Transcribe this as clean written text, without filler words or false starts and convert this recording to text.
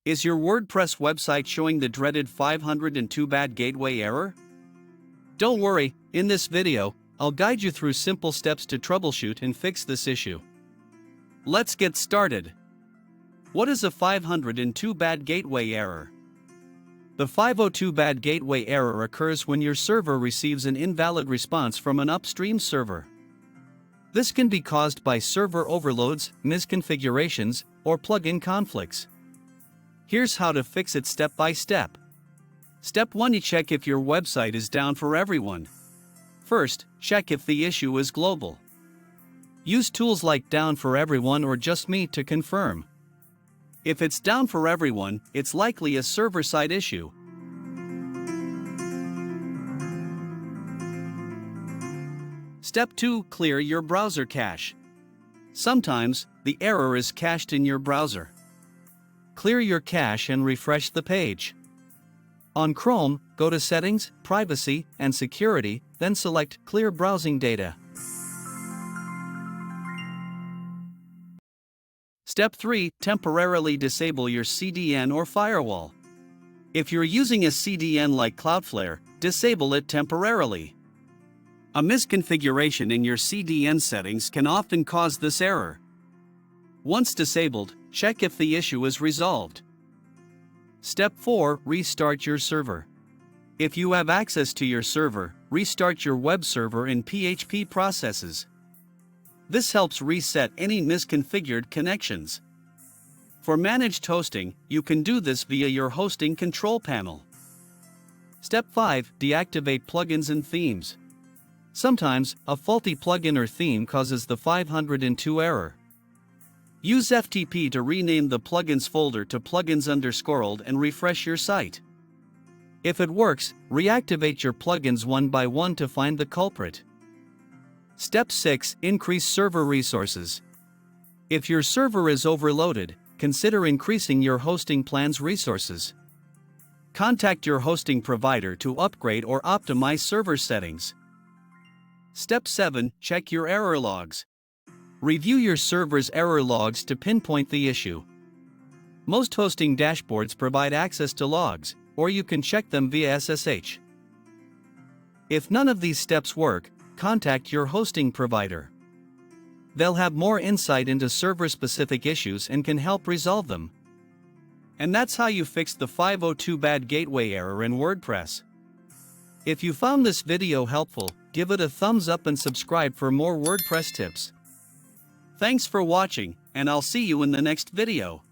Is your WordPress website showing the dreaded 502 bad gateway error? Don't worry, in this video, I'll guide you through simple steps to troubleshoot and fix this issue. Let's get started. What is a 502 bad gateway error? The 502 bad gateway error occurs when your server receives an invalid response from an upstream server. This can be caused by server overloads, misconfigurations, or plugin conflicts. Here's how to fix it step by step. Step 1. Check if your website is down for everyone. First, check if the issue is global. Use tools like Down for Everyone or Just Me to confirm. If it's down for everyone, it's likely a server-side issue. Step 2. Clear your browser cache. Sometimes, the error is cached in your browser. Clear your cache and refresh the page. On Chrome, go to Settings, Privacy, and Security, then select Clear Browsing Data. Step 3. Temporarily disable your CDN or firewall. If you're using a CDN like Cloudflare, disable it temporarily. A misconfiguration in your CDN settings can often cause this error. Once disabled, check if the issue is resolved. Step 4. Restart your server. If you have access to your server, restart your web server in PHP processes. This helps reset any misconfigured connections. For managed hosting, you can do this via your hosting control panel. Step 5. Deactivate plugins and themes. Sometimes, a faulty plugin or theme causes the 502 error. Use FTP to rename the plugins folder to plugins_old and refresh your site. If it works, reactivate your plugins one by one to find the culprit. Step 6. Increase server resources. If your server is overloaded, consider increasing your hosting plan's resources. Contact your hosting provider to upgrade or optimize server settings. Step 7. Check your error logs. Review your server's error logs to pinpoint the issue. Most hosting dashboards provide access to logs, or you can check them via SSH. If none of these steps work, contact your hosting provider. They'll have more insight into server-specific issues and can help resolve them. And that's how you fix the 502 bad gateway error in WordPress. If you found this video helpful, give it a thumbs up and subscribe for more WordPress tips. Thanks for watching, and I'll see you in the next video.